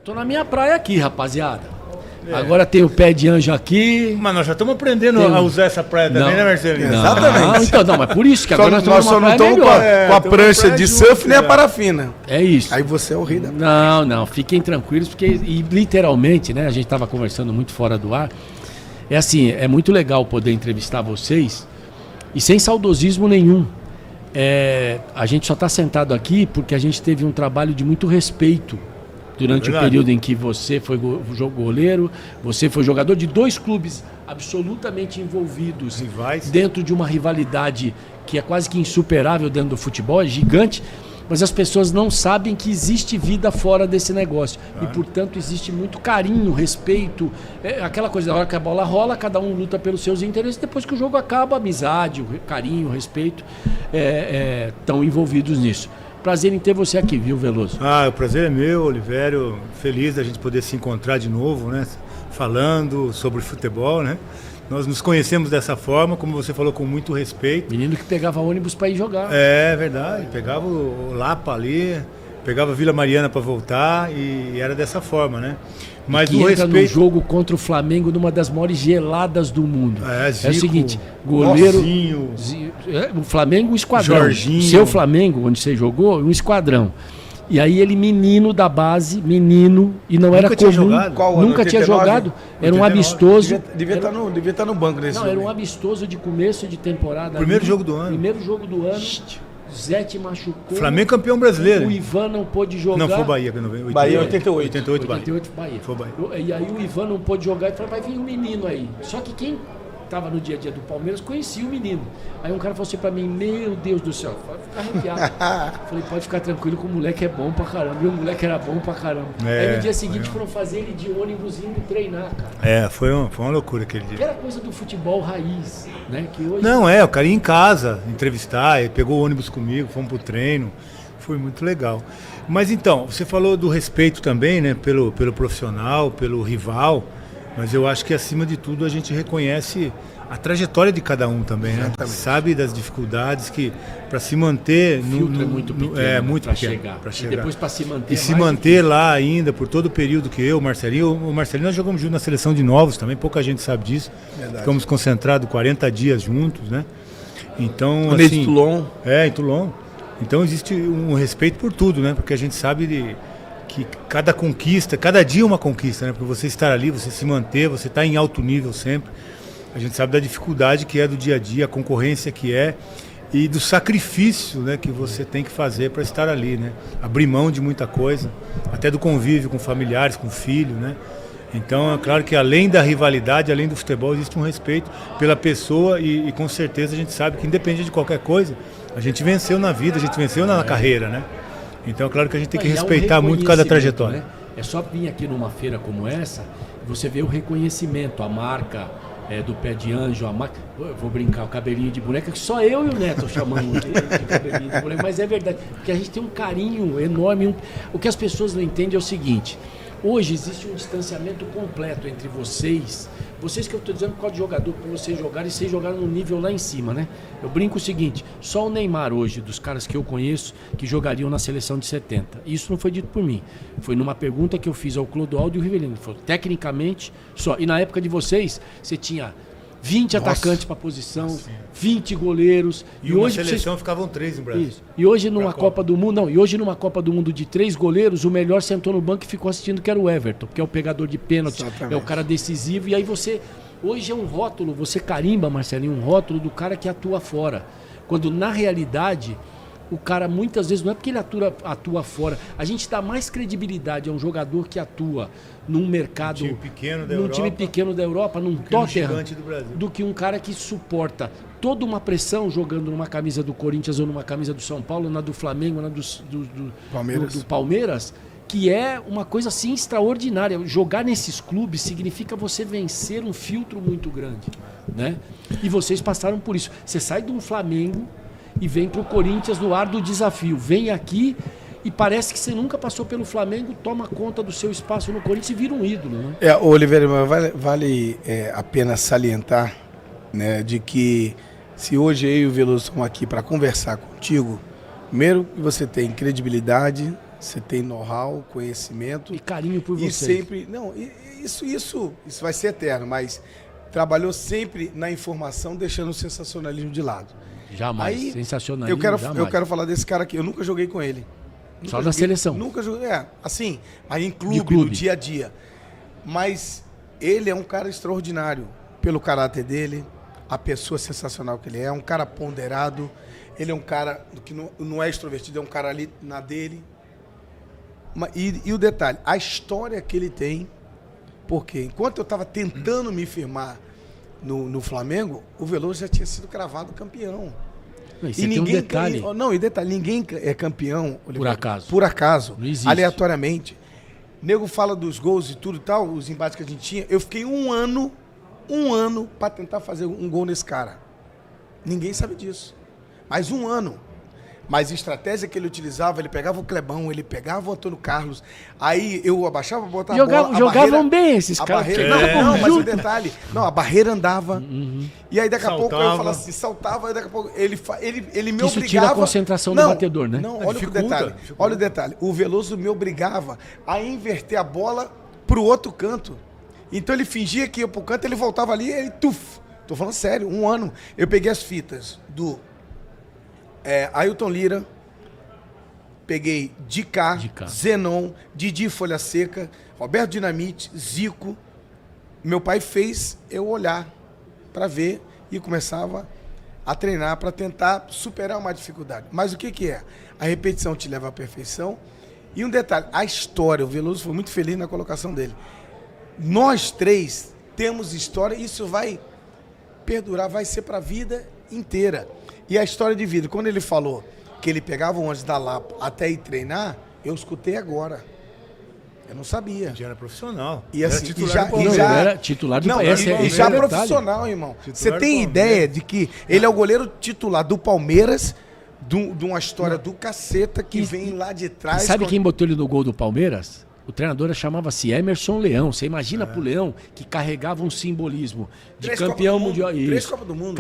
tô na minha praia aqui, rapaziada. Agora tem o pé de anjo aqui. Mas nós já estamos aprendendo a usar essa praia também, né, Marcelinho? Exatamente. Então, não, mas por isso que agora nós só não estamos com a prancha de surf nem a parafina. É isso. Aí você é o rei da... Não, fiquem tranquilos, porque e literalmente, né, a gente estava conversando muito fora do ar. É assim, é muito legal poder entrevistar vocês e sem saudosismo nenhum. A gente só está sentado aqui porque a gente teve um trabalho de muito respeito durante o período em que você foi goleiro, você foi jogador de 2 clubes absolutamente envolvidos, rivais, dentro de uma rivalidade que é quase que insuperável dentro do futebol, é gigante, mas as pessoas não sabem que existe vida fora desse negócio. E, portanto, existe muito carinho, respeito, aquela coisa, da hora que a bola rola, cada um luta pelos seus interesses, depois que o jogo acaba, a amizade, o carinho, o respeito estão envolvidos nisso. Prazer em ter você aqui, viu, Veloso? O prazer é meu, Olivério. Feliz da gente poder se encontrar de novo, né? Falando sobre futebol, né? Nós nos conhecemos dessa forma, como você falou, com muito respeito. Menino que pegava ônibus para ir jogar. É verdade. Pegava o Lapa ali, pegava a Vila Mariana para voltar e era dessa forma, né? Mas o respeito no jogo contra o Flamengo numa das maiores geladas do mundo. Zico, o seguinte, goleiro, o Flamengo um esquadrão. Jorginho. Seu Flamengo, onde você jogou, um esquadrão. E aí ele menino da base, e não nunca era tinha comum, jogado. Qual nunca 89? tinha jogado. Era 89. um amistoso. Devia estar no banco nesse Não, jogo. era um amistoso de começo de temporada. Primeiro jogo do ano. Primeiro jogo do ano. Zete machucou. Flamengo campeão brasileiro. O Ivan não pôde jogar. Não, foi o Bahia que não veio. Bahia 88. 88 Bahia. Foi o Bahia. E aí o Ivan não pôde jogar e falou, vai vir um menino aí. Só que quem estava no dia a dia do Palmeiras conhecia o menino. Aí um cara falou assim pra mim, meu Deus do céu, vai ficar arrepiado. Falei, pode ficar tranquilo que o moleque é bom pra caramba. E o moleque era bom pra caramba. Aí no dia seguinte foram fazer ele de ônibus indo treinar, cara. Foi uma loucura aquele dia. Aquela coisa do futebol raiz, né? Que hoje... Não, o cara ia em casa entrevistar, ele pegou o ônibus comigo, fomos pro treino. Foi muito legal. Mas então, você falou do respeito também, né? Pelo profissional, pelo rival. Mas eu acho que, acima de tudo, a gente reconhece a trajetória de cada um também, né? Sabe das dificuldades que, para se manter... O filtro é muito pequeno para chegar. E depois para se manter... E se manter lá ainda, por todo o período que o Marcelinho, nós jogamos junto na seleção de novos também, pouca gente sabe disso. Verdade. Ficamos concentrados 40 dias juntos, né? Então, assim... Em Toulon. Em Toulon. Então existe um respeito por tudo, né? Porque a gente sabe que cada conquista, cada dia é uma conquista, né? Porque você estar ali, você se manter, você estar em alto nível sempre. A gente sabe da dificuldade que é do dia a dia, a concorrência que é e do sacrifício, né, que você tem que fazer para estar ali, né? Abrir mão de muita coisa, até do convívio com familiares, com filho, né? Então é claro que além da rivalidade, além do futebol, existe um respeito pela pessoa e com certeza a gente sabe que independente de qualquer coisa, a gente venceu na vida, a gente venceu na carreira, né? Então é claro que a gente tem que respeitar muito cada trajetória. Né? É só vir aqui numa feira como essa, você vê o reconhecimento, a marca do pé de anjo, a marca... Eu vou brincar, o cabelinho de boneca, que só eu e o Neto chamamos de cabelinho de boneca, mas é verdade, porque a gente tem um carinho enorme. O que as pessoas não entendem é o seguinte, hoje existe um distanciamento completo entre vocês que eu estou dizendo qual de jogador para vocês jogarem e vocês jogaram no nível lá em cima, né? Eu brinco o seguinte, só o Neymar hoje, dos caras que eu conheço, que jogariam na seleção de 70. Isso não foi dito por mim. Foi numa pergunta que eu fiz ao Clodoaldo e o Rivelino. Ele falou, tecnicamente, só. E na época de vocês, você tinha 20 atacantes para posição, 20 goleiros. E hoje na seleção ficavam 3 no Brasil. Isso. E hoje numa Copa do Mundo, e hoje numa Copa do Mundo de 3 goleiros, o melhor sentou no banco e ficou assistindo, que era o Everton, que é o pegador de pênalti, é o cara decisivo. E aí você, hoje é um rótulo, você carimba, Marcelinho, um rótulo do cara que atua fora. Quando na realidade, o cara muitas vezes, não é porque ele atua fora, a gente dá mais credibilidade a um jogador que atua num mercado, time pequeno da Europa, num Tottenham, do que um cara que suporta toda uma pressão jogando numa camisa do Corinthians ou numa camisa do São Paulo, na do Flamengo, na do Palmeiras, que é uma coisa assim extraordinária. Jogar nesses clubes significa você vencer um filtro muito grande, né? E vocês passaram por isso. Você sai de um Flamengo e vem para o Corinthians no ar do desafio. Vem aqui e parece que você nunca passou pelo Flamengo, toma conta do seu espaço no Corinthians e vira um ídolo, né? Oliveira, vale a pena salientar, né, de que se hoje eu e o Veloso estamos aqui para conversar contigo, primeiro que você tem credibilidade, você tem know-how, conhecimento. E carinho por E vocês. sempre... Não, isso vai ser eterno, mas trabalhou sempre na informação, deixando o sensacionalismo de lado. Jamais. Aí, Sensacionalismo, eu jamais. quero falar desse cara aqui. Eu nunca joguei com ele. Só na seleção. Nunca joguei, assim, aí em De clube, clube. no dia a dia. Mas ele é um cara extraordinário pelo caráter dele, a pessoa sensacional que ele é um cara ponderado, ele é um cara que não é extrovertido, é um cara ali na dele. E o detalhe, a história que ele tem, porque enquanto eu estava tentando me firmar no Flamengo, o Veloso já tinha sido cravado campeão. Não, e tem um detalhe. Ninguém é campeão, Oliveira, Por acaso. Por acaso, Não existe. aleatoriamente. Nego fala dos gols e tudo e tal, os embates que a gente tinha. Eu fiquei um ano para tentar fazer um gol nesse cara. Ninguém sabe disso. Mas um ano. Mas a estratégia que ele utilizava, ele pegava o Clebão, ele pegava o Antônio Carlos, aí eu abaixava, botava a bola. Jogavam bem esses A caras. barreira, Jogavam não, mas o junto. detalhe, não, a barreira andava. E aí daqui a pouco eu Saltava. falava assim, saltava, aí daqui a pouco ele me Isso obrigava. tira a concentração do batedor, né? Não, olha o Dificulta, detalhe. dificulta. Olha o detalhe. O Veloso me obrigava a inverter a bola pro outro canto. Então ele fingia que ia pro canto, ele voltava ali e ele tuf. Tô falando sério, um ano. Eu peguei as fitas do Ailton Lira, peguei Dicá, Zenon, Didi Folha Seca, Roberto Dinamite, Zico. Meu pai fez eu olhar para ver e começava a treinar para tentar superar uma dificuldade. Mas o que é? A repetição te leva à perfeição. E um detalhe, a história, o Veloso foi muito feliz na colocação dele. Nós três temos história, isso vai perdurar, vai ser para a vida inteira. E a história de vida, quando ele falou que ele pegava o ônibus da Lapa até ir treinar, eu escutei agora. Eu não sabia. Já era profissional. E assim, Era titular do Não, Palmeiras. ele era titular do Não, Palmeiras. e já profissional, irmão. Você do tem Palmeiras. ideia de que ele é o goleiro titular do Palmeiras, de uma história do caceta que vem lá de trás. Sabe quem botou ele no gol do Palmeiras? O treinador chamava-se Emerson Leão. Você imagina pro Leão que carregava um simbolismo de 3 campeão Copas do mundial. Mundo, 3 Isso. Copas do Mundo.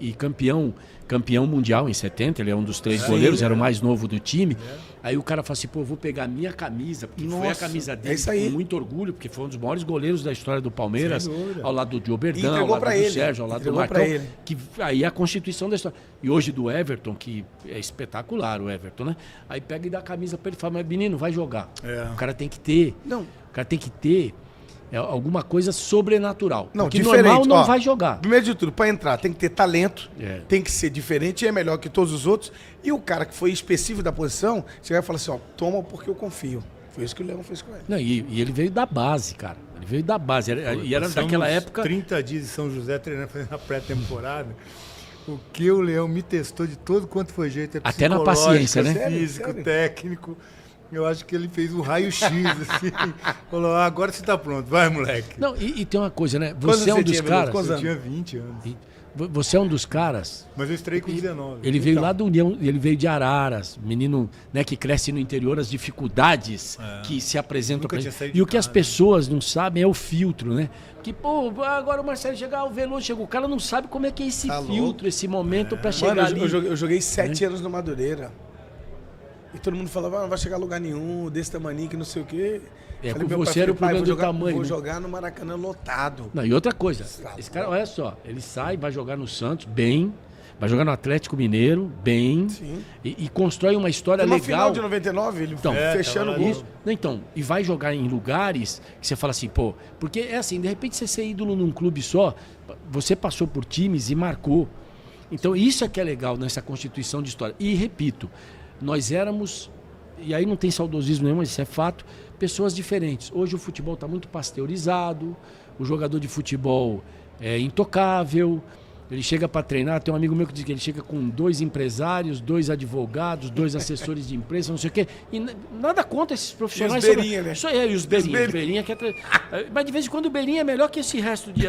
E campeão mundial em 70, ele é um dos 3 goleiros, era o mais novo do time. Aí o cara fala assim, pô, eu vou pegar a minha camisa, porque foi a Nossa, camisa dele, é isso aí. com muito orgulho, porque foi um dos maiores goleiros da história do Palmeiras, Sem dúvida. ao lado do E Dioberdan, ao entregou lado pra do ele. Sérgio, ao lado do Entregou pra Marcão, ele. que aí é a constituição da história. E hoje do Everton, que é espetacular o Everton, né? Aí pega e dá a camisa pra ele e fala, mas menino, vai jogar. É. O cara tem que ter, Não. o cara tem que ter alguma coisa sobrenatural. Não, porque diferente. normal não Ó, vai jogar. Primeiro de tudo, para entrar, tem que ter talento, É. tem que ser diferente, e é melhor que todos os outros. E o cara que foi específico da posição, você vai falar assim, ó, toma porque eu confio. Foi isso que o Leão fez com ele. Não, e ele veio da base, cara. Ele veio da base. E era Passamos daquela época. 30 dias em São José treinando, fazendo a pré-temporada. O que o Leão me testou de todo quanto foi jeito. Até na psicológico, paciência, né? Físico, Sério? técnico. Eu acho que ele fez um raio-x, assim. Falou, agora você tá pronto, vai, moleque. Não, e tem uma coisa, né? Quantos Você é um você dos tinha, caras. Veloso? Eu Quantos tinha 20 anos. Você é um dos caras. Mas eu estrei com 19. Ele veio lá do União, ele veio de Araras, menino, né, que cresce no interior, as dificuldades que se apresentam Nunca pra tinha gente. saído E o de que as casa. pessoas não sabem é o filtro, né? Que, pô, agora o Marcelo chegar, o Veloso chegou, o cara não sabe como é que é esse Tá filtro, louco. esse momento pra chegar Mano, ali. eu joguei 7 anos no Madureira. E todo mundo falava, não vai chegar a lugar nenhum, desse tamaninho, que não sei o quê. Com meu você pai, era o pai, problema vou do jogar, tamanho, Vou né? jogar no Maracanã lotado. Não, e outra coisa, Tá esse cara, bom. olha só, ele sai, vai jogar no Santos, bem, vai jogar no Atlético Mineiro, bem, Sim. e constrói uma história Uma legal. final de 99, ele Então, fechando o tava lá gol. Isso. Não, então, e vai jogar em lugares que você fala assim, pô, porque é assim, de repente você ser ídolo num clube só, você passou por times e marcou. Então, isso é que é legal nessa constituição de história. E repito, nós éramos, e aí não tem saudosismo nenhum, mas isso é fato, pessoas diferentes. Hoje o futebol está muito pasteurizado, o jogador de futebol é intocável. Ele chega para treinar, tem um amigo meu que diz que ele chega com 2 empresários, 2 advogados, 2 assessores de imprensa, não sei o quê. E nada contra esses profissionais. E os beirinha, né? Isso aí, e os beirinhas. Beirinha que mas de vez em quando o beirinha é melhor que esse resto de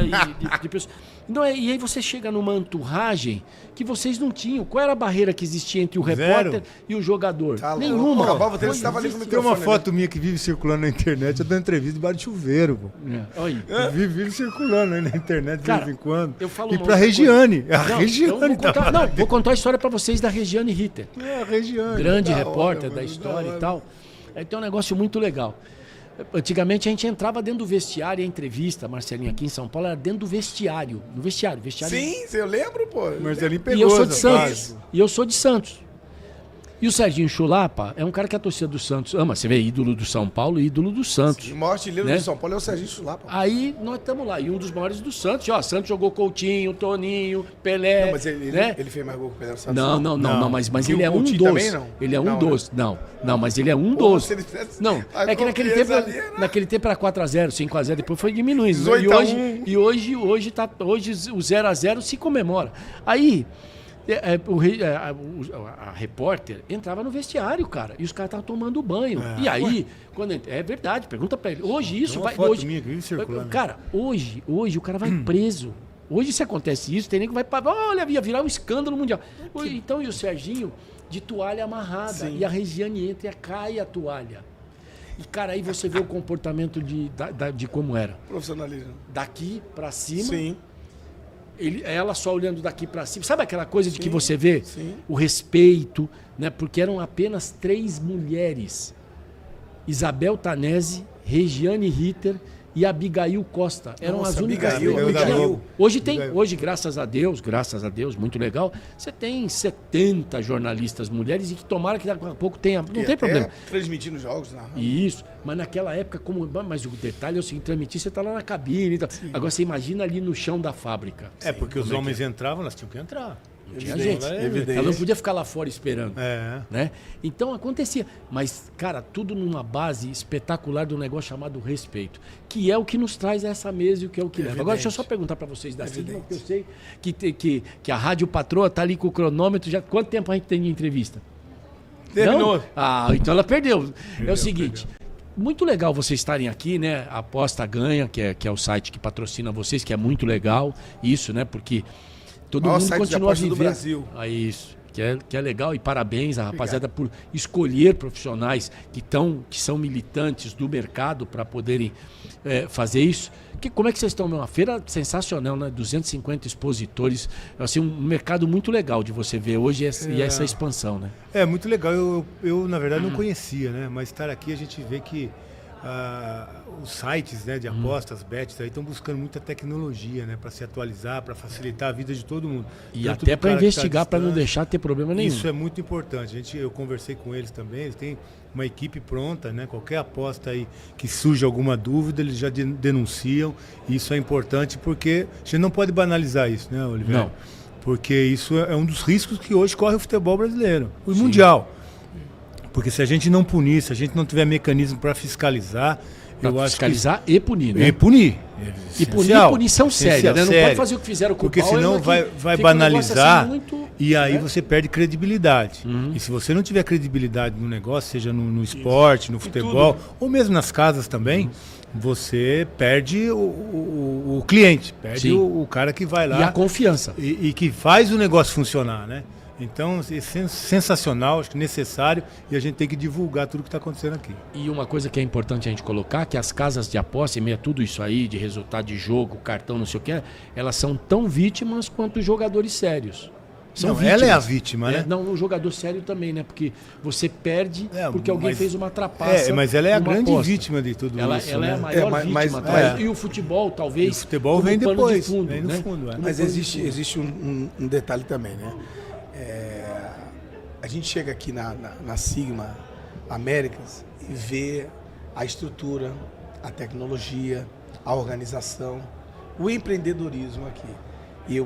pessoas. Não, e aí você chega numa enturragem que vocês não tinham. Qual era a barreira que existia entre o Zero. repórter e o jogador? Tá louco. Nenhuma. Acabava o treino, Não você tava ali com o existe. Tem uma microfone, foto minha que vive circulando na internet, eu dando entrevista debaixo de chuveiro, pô. É, olha aí. Vive circulando aí na internet de Cara, vez em quando. eu falo E uma pra outra região, Regiane. A Não, Regiane então tava lá. vou contar a história para vocês da Regiane Ritter. A Regiane. Grande Da repórter hora, da mano, história da hora. e tal. Aí tem um negócio muito legal. Antigamente a gente entrava dentro do vestiário, e a entrevista, Marcelinho, aqui em São Paulo, era dentro do vestiário. No vestiário. Sim, eu lembro, pô. Marcelinho E pegou eu sou de essa Santos. fase. E eu sou de Santos. E o Serginho Chulapa é um cara que a torcida do Santos ama. Você vê, ídolo do São Paulo e ídolo do Santos. O maior artilheiro Né? do São Paulo é o Serginho Chulapa. Aí nós estamos lá. E um dos maiores do Santos. Ó, Santos jogou Coutinho, Toninho, Pelé. Não, mas ele né? fez mais gol que o Pelé no Santos. Não, mas E ele o é um Coutinho dos. também, não? Ele é um Não, dos. Não, mas ele é um Pô, dos. se ele tivesse Não, a é que naquele confiança tempo, ali, né? naquele tempo era 4x0, 5x0, depois foi diminuindo. Né? 18-1. E hoje o 0x0 se comemora. Aí, a repórter entrava no vestiário, cara, e os caras estavam tomando banho. E aí, é verdade, pergunta pra ele. Hoje isso Tem uma vai. foto Hoje, minha que vive circulando. cara, hoje o cara vai preso. Hoje, se acontece isso, tem nem que vai para. Olha, ia virar um escândalo mundial. Então, e o Serginho de toalha amarrada. Sim. E a Regiane entra e cai a toalha. E, cara, aí você vê o comportamento de como era. Profissionalismo. Daqui pra cima. Sim. Ela só olhando daqui pra cima. Sabe aquela coisa de que você vê? sim. O respeito, né? Porque eram apenas 3 mulheres. Isabel Tanese, Regiane Ritter e Abigail Costa. Eram Nossa, as únicas. Abigail, Tinha- Abigail. Hoje, graças a Deus, muito legal, você tem 70 jornalistas mulheres e que tomara que daqui a pouco tenha. Não tem problema. Transmitindo jogos, né? Isso, mas naquela época, mas o detalhe é o seguinte, transmitir, você tá lá na cabine e tal. Agora você imagina ali no chão da fábrica. É, porque os homens entravam, elas tinham que entrar. Não tinha Evidente, gente. evidente. Ela não podia ficar lá fora esperando. É. Né? Então acontecia. Mas, cara, tudo numa base espetacular de um negócio chamado respeito. Que é o que nos traz a essa mesa e o que é o que leva. Agora, deixa eu só perguntar para vocês da Sigma, porque eu sei que a Rádio Patroa tá ali com o cronômetro. Já, quanto tempo a gente tem de entrevista? Terminou. Não? Ah, então ela perdeu. É o seguinte. Muito legal vocês estarem aqui, né? A Aposta Ganha, que é o site que patrocina vocês, que é muito legal. Isso, né? Porque todo Maior mundo site de continua aposta do vivendo. Brasil. Ah, isso. Que é legal. E parabéns à rapaziada por escolher profissionais que são militantes do mercado para poderem fazer isso. Como é que vocês estão? Uma feira sensacional, né? 250 expositores. Assim, um mercado muito legal de você ver hoje e essa expansão, né? É muito legal. Eu na verdade, não conhecia, né? Mas estar aqui a gente vê que os sites, né, de apostas, bets, aí estão buscando muita tecnologia, né, para se atualizar, para facilitar a vida de todo mundo. E Tanto até do para cara que tá investigar, para não distante. deixar ter problema nenhum. Isso é muito importante. Eu conversei com eles também, eles têm uma equipe pronta, né? Qualquer aposta aí que surja alguma dúvida, eles já denunciam. E isso é importante porque a gente não pode banalizar isso, né, Oliveira? Não. Porque isso é um dos riscos que hoje corre o futebol brasileiro, o mundial. Porque se a gente não punir, se a gente não tiver mecanismo para fiscalizar, eu acho que fiscalizar e punir, né? e punir. E punir Essencial. punição séria, né? Não pode fazer o que fizeram com o Porque Bauer, senão que vai fica um banalizar negócio assim muito, e aí né? você perde credibilidade. E se você não tiver credibilidade no negócio, seja no esporte, no futebol, ou mesmo nas casas também, você perde o cliente, perde Sim. o cara que vai lá E a confiança. e que faz o negócio funcionar, né? Então, é sensacional, acho que necessário, e a gente tem que divulgar tudo que está acontecendo aqui. E uma coisa que é importante a gente colocar, que as casas de aposta, em meio a tudo isso aí, de resultado de jogo, cartão, não sei o que, elas são tão vítimas quanto os jogadores sérios. São Não, vítimas. ela é a vítima, né? Não, o jogador sério também, né? Porque você perde É, porque alguém mas- fez uma trapaça. mas ela é a numa grande aposta. vítima de tudo Ela isso. é né? a maior mas- vítima. mas- E o futebol, talvez. E o futebol como vem pano depois, de fundo, vem no né? fundo, é. Mas Como pano de fundo. existe um detalhe também, né? A gente chega aqui na Sigma Américas e vê a estrutura, a tecnologia, a organização, o empreendedorismo aqui. E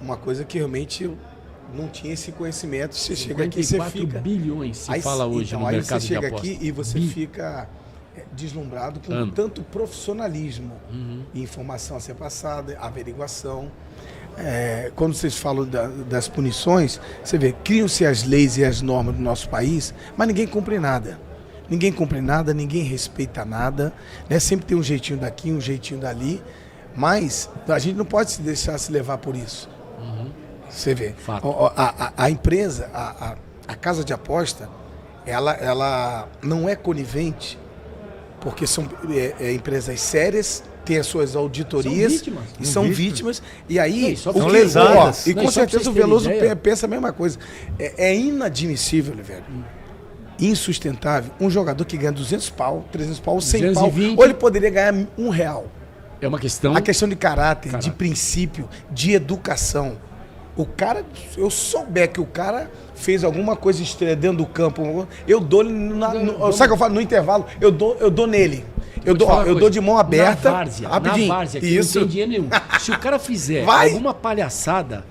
uma coisa que realmente eu não tinha esse conhecimento. Você chega aqui e você 54 fica... bilhões se Aí, fala hoje então, no aí mercado você de chega aposta. aqui e você fica deslumbrado com tanto profissionalismo e informação a ser passada, averiguação. Quando vocês falam das punições, você vê, criam-se as leis e as normas do nosso país, mas ninguém cumpre nada. Ninguém cumpre nada, ninguém respeita nada, né? Sempre tem um jeitinho daqui, um jeitinho dali, mas a gente não pode se deixar se levar por isso. Você vê, Fato. a empresa, a casa de aposta, ela não é conivente, porque são empresas sérias, tem as suas auditorias. São vítimas. E são vítimas. E aí, só o que- são lesadas. e Não, com só pra certeza vocês o Veloso terem ideia. pensa a mesma coisa. É inadmissível, velho. Insustentável. Um jogador que ganha 200 pau, 300 pau, 100 pau, 220. ou ele poderia ganhar R$1. É uma questão... A questão de caráter, de princípio, de educação. O cara, se eu souber que o cara fez alguma coisa estranha dentro do campo, eu dou sabe o que eu falo? No intervalo, eu dou nele. Eu dou de mão aberta. Na várzea, que Isso. não tem dinheiro nenhum. Se o cara fizer Vai. alguma palhaçada,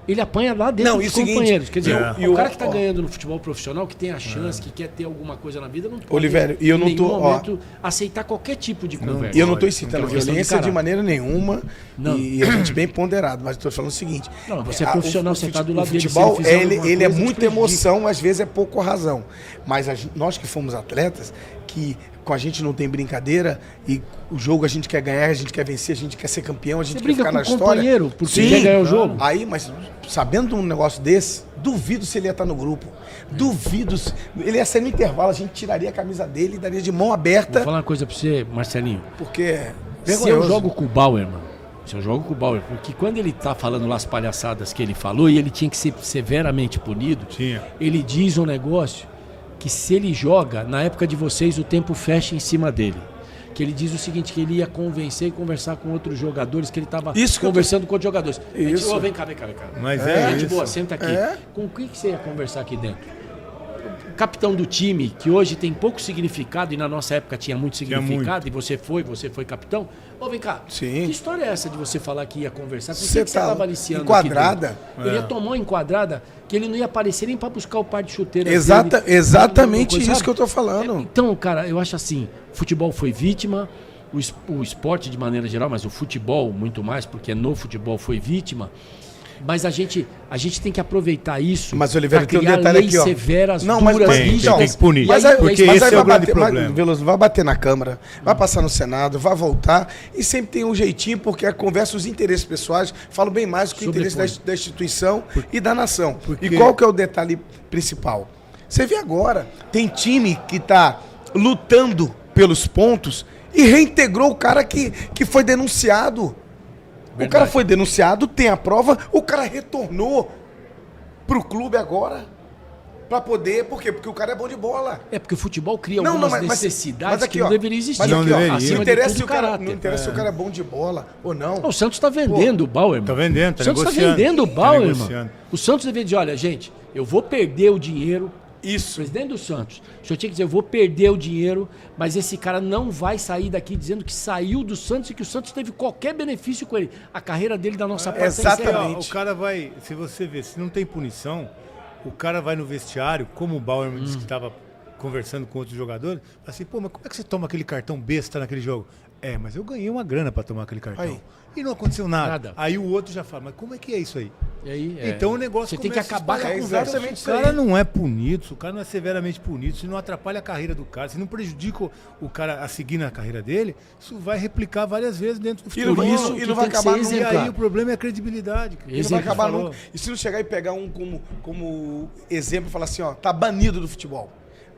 ele apanha lá dentro Não, dos e o seguinte, companheiros. Quer dizer, e o o- cara que tá ó. ganhando no futebol profissional, que tem a chance, que quer ter alguma coisa na vida, não pode, Olivério, e eu não em nenhum tô, ó. momento, aceitar qualquer tipo de conversa. E eu não estou incitando Então, questão de violência de caráter. maneira nenhuma. Não. E a gente bem ponderado, mas estou falando o seguinte. Não, você é profissional, você tá do lado o dele, se futebol, ele fizer ele alguma é coisa, te muita prejudica. emoção, às vezes é pouco razão. Mas nós que fomos atletas, que com a gente não tem brincadeira, e o jogo a gente quer ganhar, a gente quer vencer, a gente quer ser campeão, a gente Você quer briga ficar com na o história. companheiro porque Sim, quer ganhar o claro. jogo. Aí, mas sabendo de um negócio desse, duvido se ele ia estar no grupo. Duvido. Ele ia sair no intervalo, a gente tiraria a camisa dele e daria de mão aberta, Vou falar uma coisa pra você, Marcelinho. porque é Se eu vergonhoso. jogo com o Bauer, mano. Se eu jogo com o Bauer, porque quando ele tá falando lá as palhaçadas que ele falou e ele tinha que ser severamente punido, Tinha. ele diz um negócio que se ele joga, na época de vocês, o tempo fecha em cima dele. Que ele diz o seguinte, que ele ia convencer e conversar com outros jogadores, que ele estava Isso que eu tô- conversando com outros jogadores. A gente, Isso. "Ô, vem cá. Mas é Gente isso. boa, senta aqui. É. Com o que você ia conversar aqui dentro? O capitão do time, que hoje tem pouco significado e na nossa época tinha muito significado, e você foi capitão. Ô, vem cá. Sim. Que história é essa de você falar que ia conversar? Por que Você você tá estava aliciando enquadrada? aqui dentro? Ele ia tomar uma enquadrada que ele não ia aparecer nem para buscar o par de chuteira Exatamente dele. isso que eu tô falando. Então, cara, eu acho assim, o futebol foi vítima, o esporte de maneira geral, mas o futebol muito mais, porque no futebol foi vítima. Mas a gente tem que aproveitar isso Mas, Oliveira, pra tem um criar detalhe leis aqui, ó. severas, Não, mas duras, tem rígidas. que punir. E Mas aí- aí, porque mas esse aí é o vai grande bater, problema. Veloso, vai bater na Câmara, vai passar no Senado, vai voltar, e sempre tem um jeitinho, porque a conversa, os interesses pessoais falam bem mais do que o interesse da instituição e da nação. porque- E qual que é o detalhe principal? Você vê agora, tem time que está lutando pelos pontos e reintegrou o cara que foi denunciado. O Verdade. cara foi denunciado, tem a prova, o cara retornou pro clube agora pra poder, por quê? Porque o cara é bom de bola. É porque o futebol cria Não, algumas não, mas necessidades aqui, que não ó, deveriam existir. Mas Não aqui, ó, deveria. não Acima de interessa, tudo, se o cara, caráter. não interessa se o cara é bom de bola ou não. O Santos está vendendo o Bauer, mano. Tá vendendo, tá O Santos está negociando. vendendo o Tá Bauer, negociando. mano. O Santos deveria dizer, olha, gente, eu vou perder o dinheiro. Isso. Presidente do Santos, o senhor tinha que dizer, eu vou perder o dinheiro, mas esse cara não vai sair daqui dizendo que saiu do Santos e que o Santos teve qualquer benefício com ele. A carreira dele da nossa parte tá encerrada. exatamente. O cara vai, se você ver, se não tem punição, o cara vai no vestiário, como o Bauer me disse que estava conversando com outros jogadores, fala assim, pô, mas como é que você toma aquele cartão besta naquele jogo? É, mas eu ganhei uma grana para tomar aquele cartão. Aí. E não aconteceu nada. Nada. Aí o outro já fala, mas como é que é isso aí? E aí, Então o negócio você tem que começa a acabar com a espalhar. conversa. Exatamente Se isso o cara aí. não é punido, se o cara não é severamente punido, se não atrapalha a carreira do cara, se não prejudica o cara a seguir na carreira dele, isso vai replicar várias vezes dentro do E não, futebol. isso, que e não vai tem que acabar ser nunca. E exemplar. aí o problema é a credibilidade. E não vai Exemplo, acabar falou. nunca. E se não chegar e pegar um como exemplo e falar assim, ó, tá banido do futebol.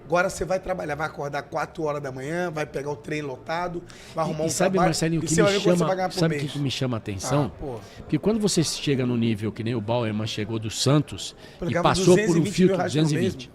Agora você vai trabalhar, vai acordar 4 horas da manhã, vai pegar o trem lotado, vai arrumar um E sabe, trabalho. Marcelinho, o e que você vai me ver quanto você vai chama, ganhar por sabe o mês. que me chama a atenção? Ah, pô. Porque quando você chega no nível que nem o Bauerman chegou do Santos e Pagava passou por um 220 filtro, mil reais por mês, 220,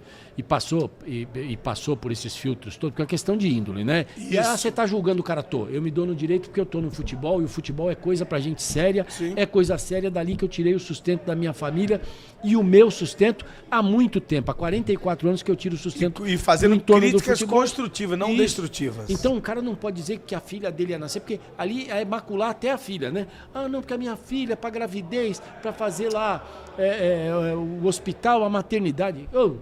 e passou por esses filtros todos, porque é uma questão de índole, né? E Isso. você tá julgando o cara, eu me dou no direito porque eu tô no futebol, e o futebol é coisa pra gente séria, Sim. é coisa séria, dali que eu tirei o sustento da minha família e o meu sustento há muito tempo, há 44 anos que eu tiro o sustento E fazendo em torno do críticas futebol. construtivas, não Isso. destrutivas. Então o cara não pode dizer que a filha dele ia nascer, porque ali é macular até a filha, né? Ah, não, porque a minha filha, para gravidez, para fazer lá o hospital, a maternidade. Oh,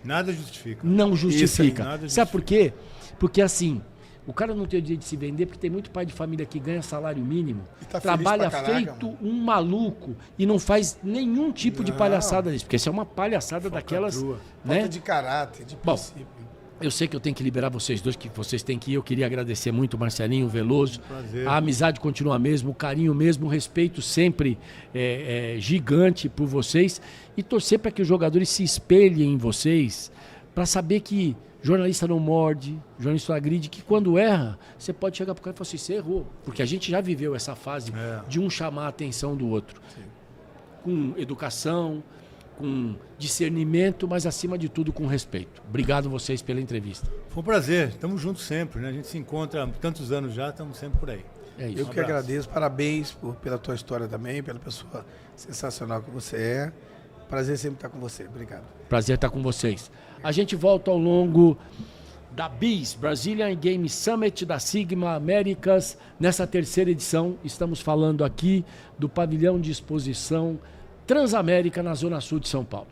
Nada justifica. não Isso justifica. aí, nada Sabe justifica. por quê? Porque assim, o cara não tem o direito de se vender, porque tem muito pai de família que ganha salário mínimo, E tá feliz trabalha pra caraca, feito um maluco e não faz nenhum tipo de palhaçada disso, porque isso é uma palhaçada daquelas, crua. né? Falta de caráter, de Bom, princípio. eu sei que eu tenho que liberar vocês dois, que vocês têm que ir. Eu queria agradecer muito o Marcelinho, o Veloso. Prazer. A amizade continua mesmo, o carinho mesmo, o respeito sempre gigante por vocês. E torcer para que os jogadores se espelhem em vocês, para saber que Jornalista não morde, jornalista não agride, que quando erra, você pode chegar pro cara e falar assim, você errou. Porque a gente já viveu essa fase de um chamar a atenção do outro. Sim. Com educação, com discernimento, mas acima de tudo com respeito. Obrigado vocês pela entrevista. Foi um prazer, estamos juntos sempre, né? A gente se encontra há tantos anos já, estamos sempre por aí. É isso. Eu que agradeço, parabéns pela tua história também, pela pessoa sensacional que você é. Prazer sempre estar com você, obrigado. Prazer estar com vocês. A gente volta ao longo da BIS, Brazilian Game Summit da Sigma Américas. Nessa terceira edição, estamos falando aqui do pavilhão de exposição Transamérica na Zona Sul de São Paulo.